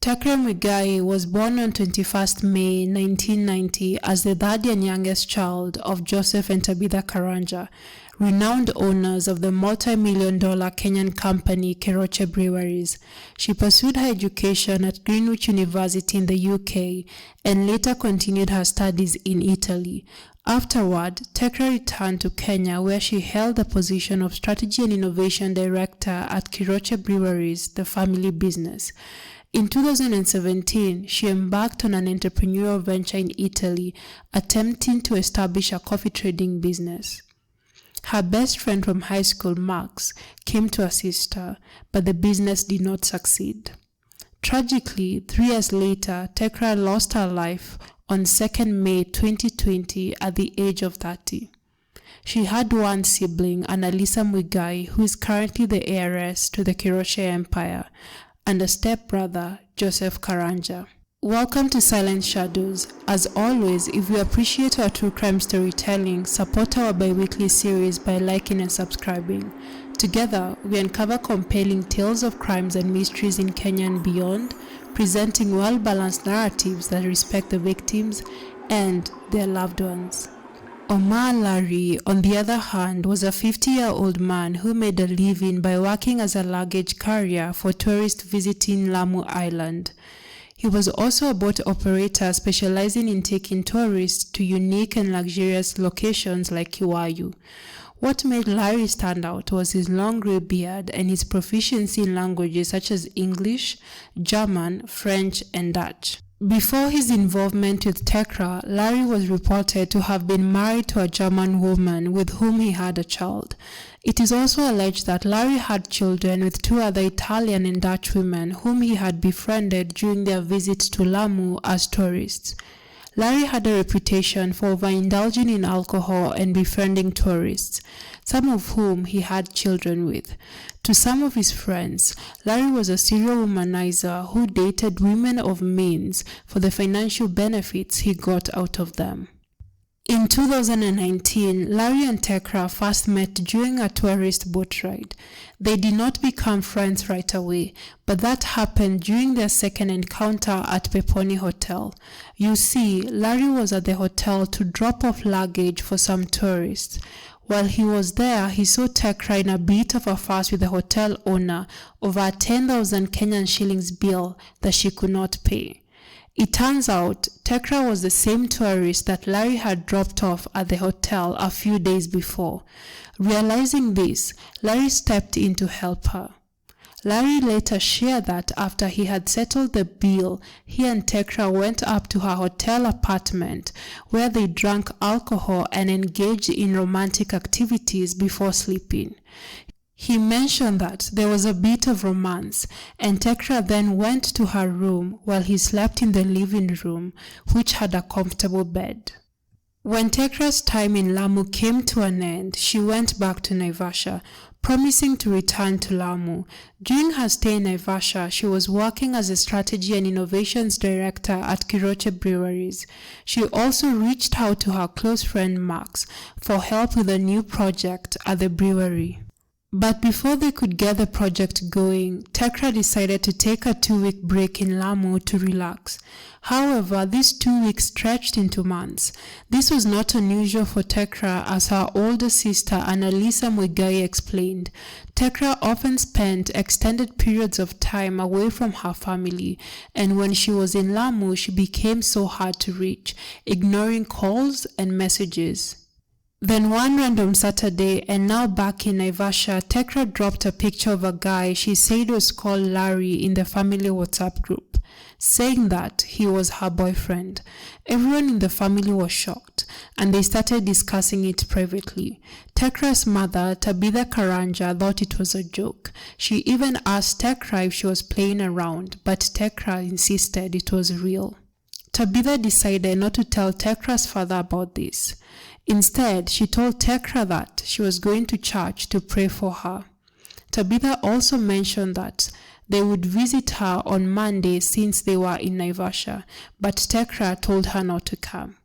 Tecra Muigai was born on 21st May 1990 as the third and youngest child of Joseph and Tabitha Karanja, renowned owners of the multi-million-dollar Kenyan company Keroche Breweries. She pursued her education at Greenwich University in the UK and later continued her studies in Italy. Afterward, Tecra returned to Kenya, where she held the position of Strategy and Innovation Director at Keroche Breweries, the family business. In 2017, she embarked on an entrepreneurial venture in Italy, attempting to establish a coffee trading business. Her best friend from high school, Max, came to assist her, but the business did not succeed. Tragically, 3 years later, Tecra lost her life on 2nd May 2020 at the age of 30. She had one sibling, Annalisa Muigai, who is currently the heiress to the Keroche Empire, and a stepbrother, Joseph Karanja. Welcome to Silent Shadows. As always, if you appreciate our true crime storytelling, support our bi-weekly series by liking and subscribing. Together, we uncover compelling tales of crimes and mysteries in Kenya and beyond, presenting well-balanced narratives that respect the victims and their loved ones. Omar Lali, on the other hand, was a 50-year-old man who made a living by working as a luggage carrier for tourists visiting Lamu Island. He was also a boat operator specializing in taking tourists to unique and luxurious locations like Kiwayu. What made Larry stand out was his long grey beard and his proficiency in languages such as English, German, French, and Dutch. Before his involvement with Tecra, Larry was reported to have been married to a German woman with whom he had a child. It is also alleged that Larry had children with 2 other Italian and Dutch women whom he had befriended during their visits to Lamu as tourists. Larry had a reputation for overindulging in alcohol and befriending tourists, some of whom he had children with. To some of his friends, Larry was a serial womanizer who dated women of means for the financial benefits he got out of them. In 2019, Larry and Tecra first met during a tourist boat ride. They did not become friends right away, but that happened during their second encounter at Peponi Hotel. You see, Larry was at the hotel to drop off luggage for some tourists. While he was there, he saw Tecra in a bit of a fuss with the hotel owner over a 10,000 Kenyan shillings bill that she could not pay. It turns out, Tecra was the same tourist that Larry had dropped off at the hotel a few days before. Realizing this, Larry stepped in to help her. Larry later shared that after he had settled the bill, he and Tecra went up to her hotel apartment where they drank alcohol and engaged in romantic activities before sleeping. He mentioned that there was a bit of romance, and Tecra then went to her room while he slept in the living room, which had a comfortable bed. When Tecra's time in Lamu came to an end, she went back to Naivasha, promising to return to Lamu. During her stay in Naivasha, she was working as a Strategy and Innovations Director at Keroche Breweries. She also reached out to her close friend Max for help with a new project at the brewery. But before they could get the project going, Tecra decided to take a 2-week break in Lamu to relax. However, these 2 weeks stretched into months. This was not unusual for Tecra, as her older sister Annalisa Muigai explained. Tecra often spent extended periods of time away from her family, and when she was in Lamu, she became so hard to reach, ignoring calls and messages. Then one random Saturday, and now back in Naivasha, Tecra dropped a picture of a guy she said was called Larry in the family WhatsApp group, saying that he was her boyfriend. Everyone in the family was shocked, and they started discussing it privately. Tecra's mother, Tabitha Karanja, thought it was a joke. She even asked Tecra if she was playing around, but Tecra insisted it was real. Tabitha decided not to tell Tecra's father about this. Instead, she told Tecra that she was going to church to pray for her. Tabitha also mentioned that they would visit her on Monday since they were in Naivasha, but Tecra told her not to come.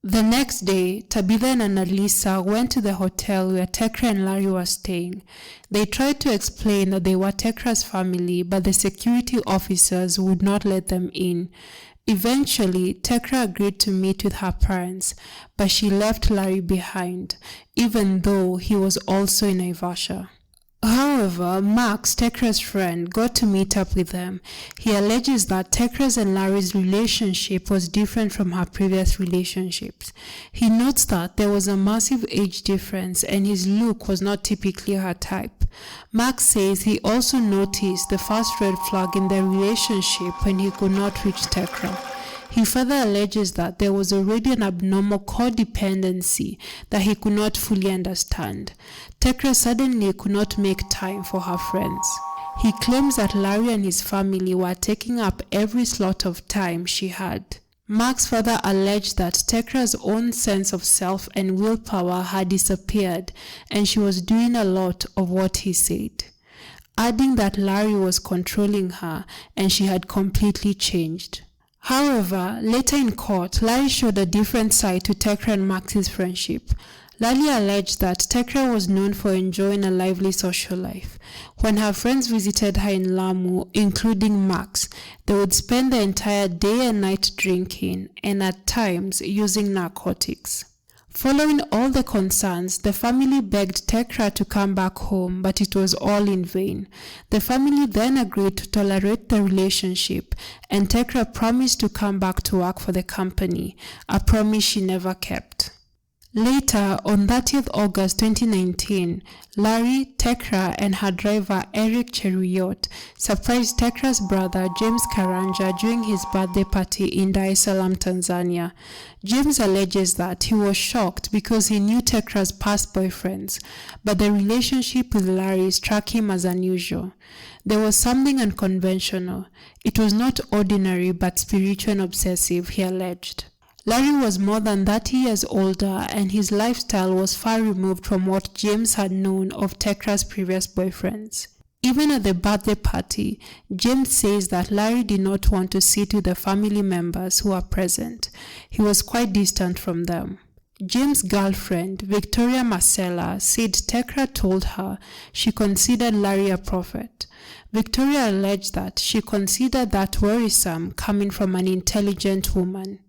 The next day, Tabitha and Annalisa went to the hotel where Tecra and Larry were staying. They tried to explain that they were Tecra's family, but the security officers would not let them in. Eventually, Tecra agreed to meet with her parents, but she left Larry behind, even though he was also in Naivasha. However, Max, Tecra's friend, got to meet up with them. He alleges that Tecra's and Larry's relationship was different from her previous relationships. He notes that there was a massive age difference and his look was not typically her type. Max says he also noticed the first red flag in their relationship when he could not reach Tecra. He further alleges that there was already an abnormal codependency that he could not fully understand. Tecra suddenly could not make time for her friends. He claims that Larry and his family were taking up every slot of time she had. Max further alleged that Tecra's own sense of self and willpower had disappeared and she was doing a lot of what he said, adding that Larry was controlling her and she had completely changed. However, later in court, Larry showed a different side to Tecra and Max's friendship. Lali alleged that Tecra was known for enjoying a lively social life. When her friends visited her in Lamu, including Max, they would spend the entire day and night drinking and at times using narcotics. Following all the concerns, the family begged Tecra to come back home, but it was all in vain. The family then agreed to tolerate the relationship, and Tecra promised to come back to work for the company, a promise she never kept. Later, on 30th August 2019, Larry, Tecra, and her driver Eric Cheruiyot surprised Tecra's brother James Karanja during his birthday party in Dar es Salaam, Tanzania. James alleges that he was shocked because he knew Tecra's past boyfriends, but the relationship with Larry struck him as unusual. There was something unconventional. It was not ordinary but spiritual and obsessive, he alleged. Larry was more than 30 years older and his lifestyle was far removed from what James had known of Tecra's previous boyfriends. Even at the birthday party, James says that Larry did not want to sit with the family members who were present. He was quite distant from them. James' girlfriend, Victoria Marcella, said Tecra told her she considered Larry a prophet. Victoria alleged that she considered that worrisome coming from an intelligent woman.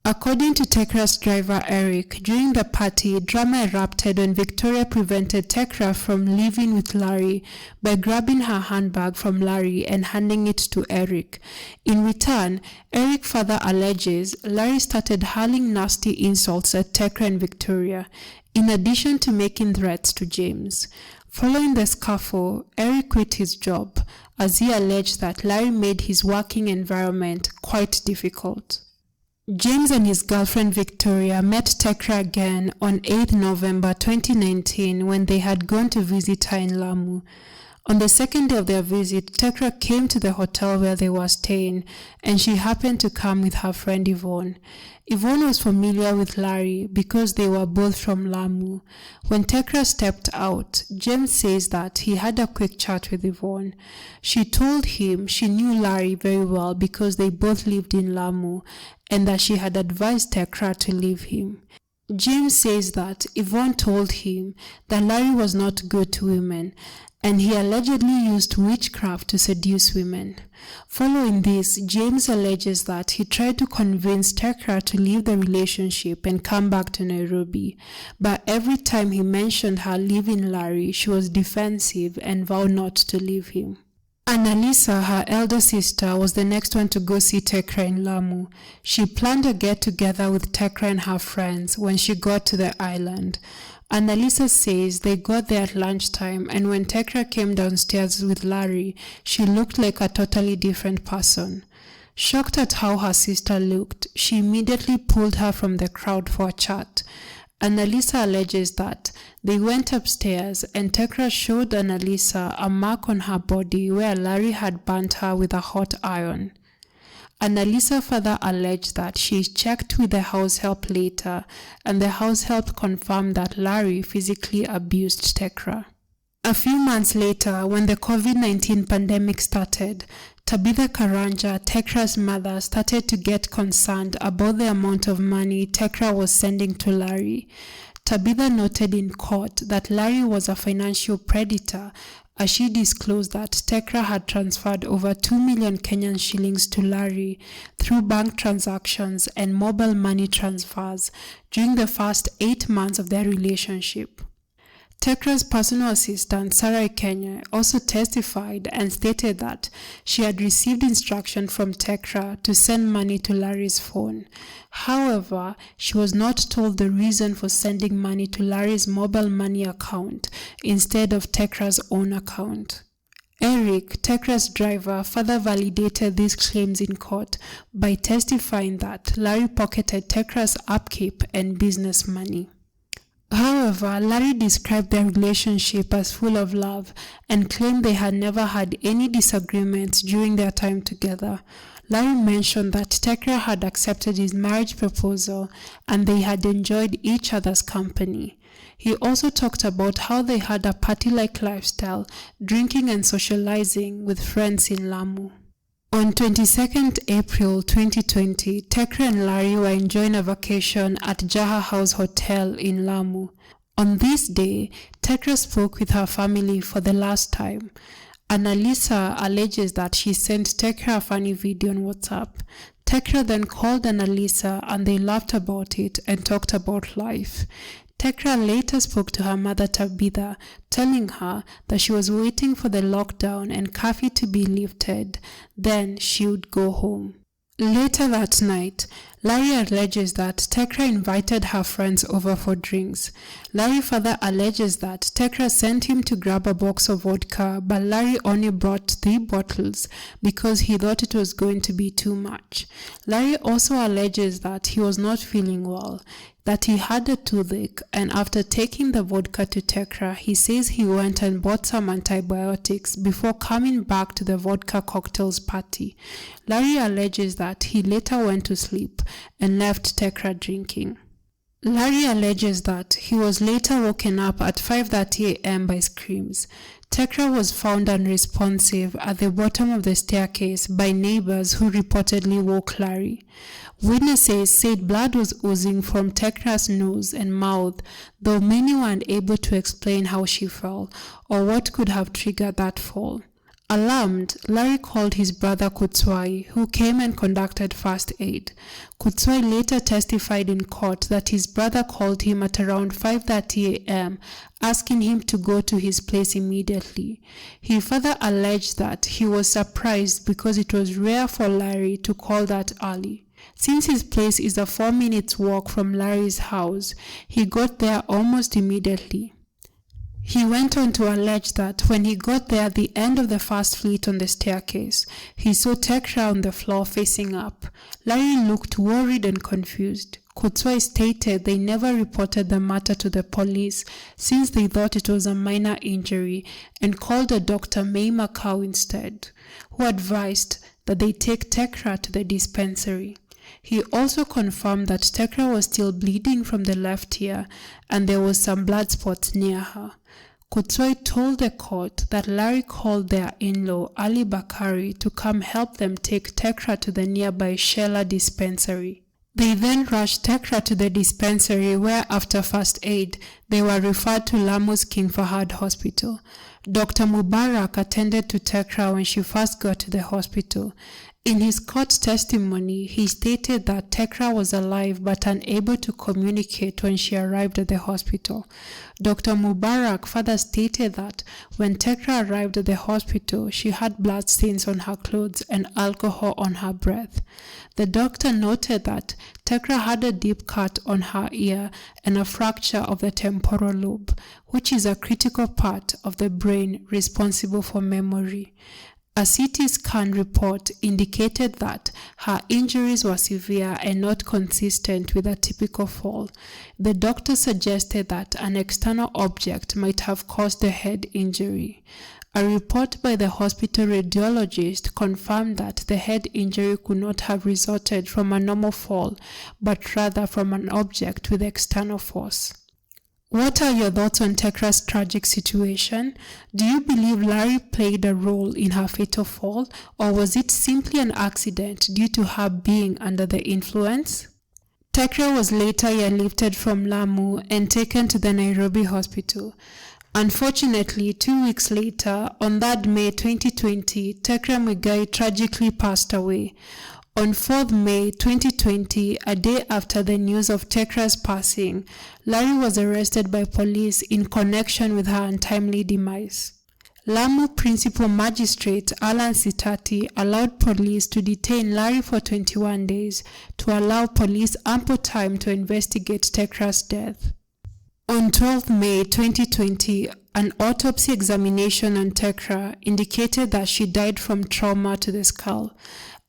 According to Tecra's driver Eric, during the party, drama erupted when Victoria prevented Tecra from leaving with Larry by grabbing her handbag from Larry and handing it to Eric. In return, Eric further alleges Larry started hurling nasty insults at Tecra and Victoria, in addition to making threats to James. Following the scuffle, Eric quit his job, as he alleged that Larry made his working environment quite difficult. James and his girlfriend Victoria met Tecra again on 8 November 2019 when they had gone to visit her in Lamu. On the second day of their visit, Tecra came to the hotel where they were staying and she happened to come with her friend Yvonne. Yvonne was familiar with Larry because they were both from Lamu. When Tecra stepped out, James says that he had a quick chat with Yvonne. She told him she knew Larry very well because they both lived in Lamu and that she had advised Tecra to leave him. James says that Yvonne told him that Larry was not good to women and he allegedly used witchcraft to seduce women. Following this, James alleges that he tried to convince Tecra to leave the relationship and come back to Nairobi, but every time he mentioned her leaving Larry, she was defensive and vowed not to leave him. Annalisa, her elder sister, was the next one to go see Tecra in Lamu. She planned a get-together with Tecra and her friends when she got to the island. Annalisa says they got there at lunchtime and when Tecra came downstairs with Larry, she looked like a totally different person. Shocked at how her sister looked, she immediately pulled her from the crowd for a chat. Annalisa alleges that they went upstairs and Tecra showed Annalisa a mark on her body where Larry had burnt her with a hot iron. Annalisa further alleged that she checked with the house help later and the house help confirmed that Larry physically abused Tecra. A few months later, when the COVID-19 pandemic started, Tabitha Karanja, Tecra's mother, started to get concerned about the amount of money Tecra was sending to Larry. Tabitha noted in court that Larry was a financial predator, as she disclosed that Tecra had transferred over 2 million Kenyan shillings to Larry through bank transactions and mobile money transfers during the first 8 months of their relationship. Tecra's personal assistant, Sarah Kenya, also testified and stated that she had received instruction from Tecra to send money to Larry's phone. However, she was not told the reason for sending money to Larry's mobile money account instead of Tecra's own account. Eric, Tecra's driver, further validated these claims in court by testifying that Larry pocketed Tecra's upkeep and business money. However, Larry described their relationship as full of love and claimed they had never had any disagreements during their time together. Larry mentioned that Tecra had accepted his marriage proposal and they had enjoyed each other's company. He also talked about how they had a party-like lifestyle, drinking and socializing with friends in Lamu. On 22nd April 2020, Tecra and Larry were enjoying a vacation at Jaha House Hotel in Lamu. On this day, Tecra spoke with her family for the last time. Annalisa alleges that she sent Tecra a funny video on WhatsApp. Tecra then called Annalisa and they laughed about it and talked about life. Tecra later spoke to her mother Tabitha, telling her that she was waiting for the lockdown and curfew to be lifted, then she would go home. Later that night, Larry alleges that Tecra invited her friends over for drinks. Larry further alleges that Tecra sent him to grab a box of vodka, but Larry only brought 3 bottles because he thought it was going to be too much. Larry also alleges that he was not feeling well, that he had a toothache, and after taking the vodka to Tecra, he says he went and bought some antibiotics before coming back to the vodka cocktails party. Larry alleges that he later went to sleep and left Tecra drinking. Larry alleges that he was later woken up at 5:30 a.m. by screams. Tecra was found unresponsive at the bottom of the staircase by neighbors who reportedly woke Larry. Witnesses said blood was oozing from Tecra's nose and mouth, though many were unable to explain how she fell or what could have triggered that fall. Alarmed, Larry called his brother Kutswai, who came and conducted first aid. Kutswai later testified in court that his brother called him at around 5:30 a.m., asking him to go to his place immediately. He further alleged that he was surprised because it was rare for Larry to call that early. Since his place is a 4-minute walk from Larry's house, he got there almost immediately. He went on to allege that when he got there at the end of the first fleet on the staircase, he saw Tecra on the floor facing up. Larry looked worried and confused. Kutswai stated they never reported the matter to the police since they thought it was a minor injury and called a Dr. May Macau instead, who advised that they take Tecra to the dispensary. He also confirmed that Tecra was still bleeding from the left ear and there was some blood spots near her. Kutswai told the court that Larry called their in-law Ali Bakari to come help them take Tecra to the nearby Shela dispensary. They then rushed Tecra to the dispensary where, after first aid, they were referred to Lamu's King Fahad Hospital. Dr. Mubarak attended to Tecra when she first got to the hospital. In his court testimony, he stated that Tecra was alive but unable to communicate when she arrived at the hospital. Dr. Mubarak further stated that when Tecra arrived at the hospital, she had blood stains on her clothes and alcohol on her breath. The doctor noted that Tecra had a deep cut on her ear and a fracture of the temporal lobe, which is a critical part of the brain responsible for memory. A CT scan report indicated that her injuries were severe and not consistent with a typical fall. The doctor suggested that an external object might have caused the head injury. A report by the hospital radiologist confirmed that the head injury could not have resulted from a normal fall, but rather from an object with external force. What are your thoughts on Tecra's tragic situation? Do you believe Larry played a role in her fatal fall, or was it simply an accident due to her being under the influence? Tecra was later airlifted from Lamu and taken to the Nairobi hospital. Unfortunately, 2 weeks later, on that May 2020, Tecra Muigai tragically passed away. On 4th May 2020, a day after the news of Tecra's passing, Larry was arrested by police in connection with her untimely demise. Lamu Principal Magistrate Alan Sitati allowed police to detain Larry for 21 days to allow police ample time to investigate Tecra's death. On 12 May 2020, an autopsy examination on Tecra indicated that she died from trauma to the skull.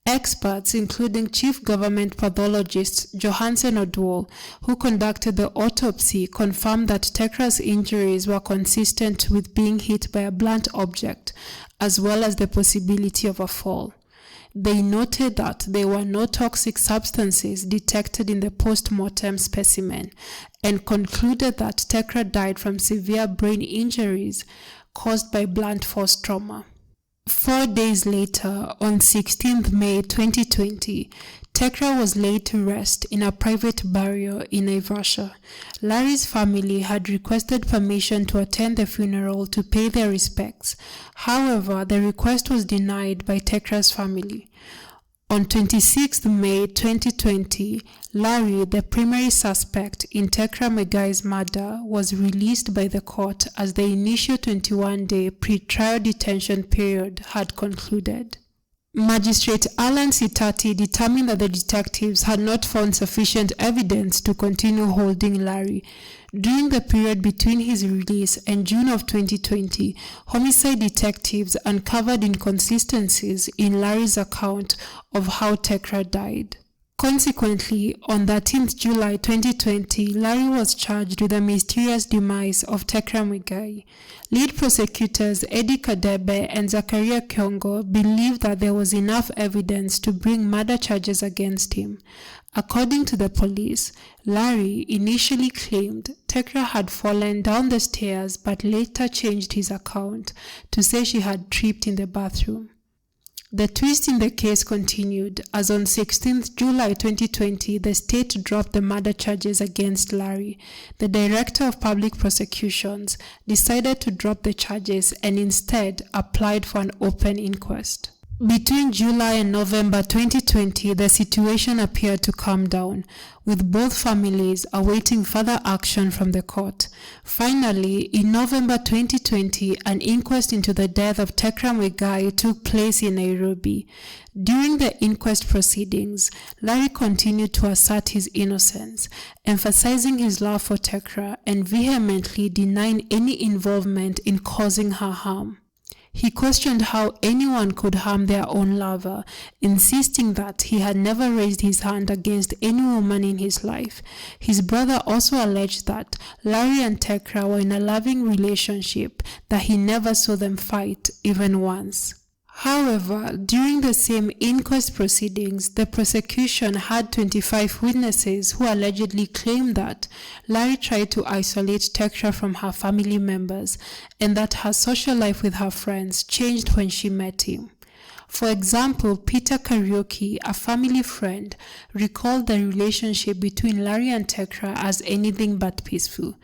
Experts, including Chief Government Pathologist Johansen Odwall, who conducted the autopsy, confirmed that Tecra's injuries were consistent with being hit by a blunt object, as well as the possibility of a fall. They noted that there were no toxic substances detected in the post-mortem specimen and concluded that Tecra died from severe brain injuries caused by blunt force trauma. 4 days later, on 16th May 2020, Tecra was laid to rest in a private burial in Naivasha. Larry's family had requested permission to attend the funeral to pay their respects. However, the request was denied by Tecra's family. On 26th May 2020, Larry, the primary suspect in Tecra Muigai's murder, was released by the court as the initial 21-day pre-trial detention period had concluded. Magistrate Alan Sitati determined that the detectives had not found sufficient evidence to continue holding Larry. During the period between his release and June of 2020, homicide detectives uncovered inconsistencies in Larry's account of how Tecra died. Consequently, on 13th July 2020, Larry was charged with the mysterious demise of Tecra Muigai. Lead prosecutors Eddie Kadebe and Zakaria Kiongo believed that there was enough evidence to bring murder charges against him. According to the police, Larry initially claimed Tecra had fallen down the stairs but later changed his account to say she had tripped in the bathroom. The twist in the case continued as on 16th July 2020, the state dropped the murder charges against Larry. The Director of Public Prosecutions decided to drop the charges and instead applied for an open inquest. Between July and November 2020, the situation appeared to calm down, with both families awaiting further action from the court. Finally, in November 2020, an inquest into the death of Tecra Muigai took place in Nairobi. During the inquest proceedings, Larry continued to assert his innocence, emphasizing his love for Tecra and vehemently denying any involvement in causing her harm. He questioned how anyone could harm their own lover, insisting that he had never raised his hand against any woman in his life. His brother also alleged that Larry and Tecra were in a loving relationship, that he never saw them fight even once. However, during the same inquest proceedings, the prosecution had 25 witnesses who allegedly claimed that Larry tried to isolate Tecra from her family members and that her social life with her friends changed when she met him. For example, Peter Karaoke, a family friend, recalled the relationship between Larry and Tecra as anything but peaceful.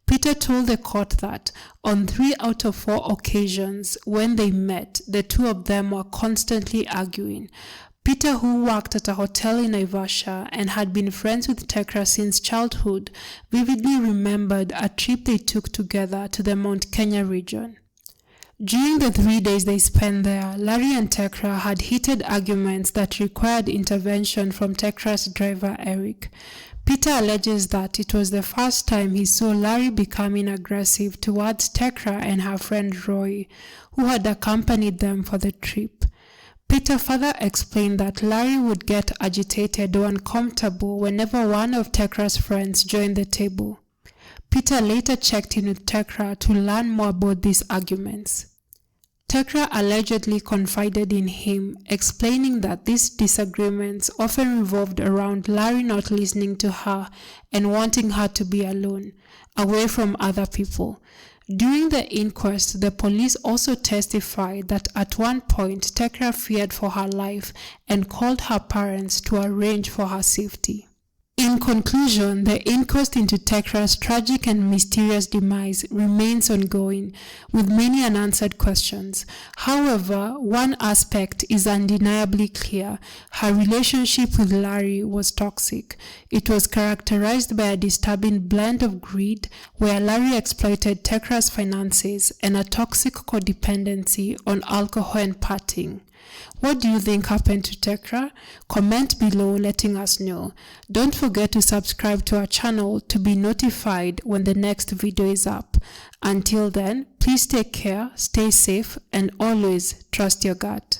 Peter told the court that on 3 out of 4 occasions when they met, the two of them were constantly arguing. Peter, who worked at a hotel in Naivasha and had been friends with Tecra since childhood, vividly remembered a trip they took together to the Mount Kenya region. During the 3 days they spent there, Larry and Tecra had heated arguments that required intervention from Tecra's driver, Eric. Peter alleges that it was the first time he saw Larry becoming aggressive towards Tecra and her friend Roy, who had accompanied them for the trip. Peter further explained that Larry would get agitated or uncomfortable whenever one of Tecra's friends joined the table. Peter later checked in with Tecra to learn more about these arguments. Tecra allegedly confided in him, explaining that these disagreements often revolved around Larry not listening to her and wanting her to be alone, away from other people. During the inquest, the police also testified that at one point Tecra feared for her life and called her parents to arrange for her safety. In conclusion, the inquest into Tecra's tragic and mysterious demise remains ongoing, with many unanswered questions. However, one aspect is undeniably clear. Her relationship with Larry was toxic. It was characterized by a disturbing blend of greed, where Larry exploited Tecra's finances, and a toxic codependency on alcohol and partying. What do you think happened to Tecra? Comment below letting us know. Don't forget to subscribe to our channel to be notified when the next video is up. Until then, please take care, stay safe, and always trust your gut.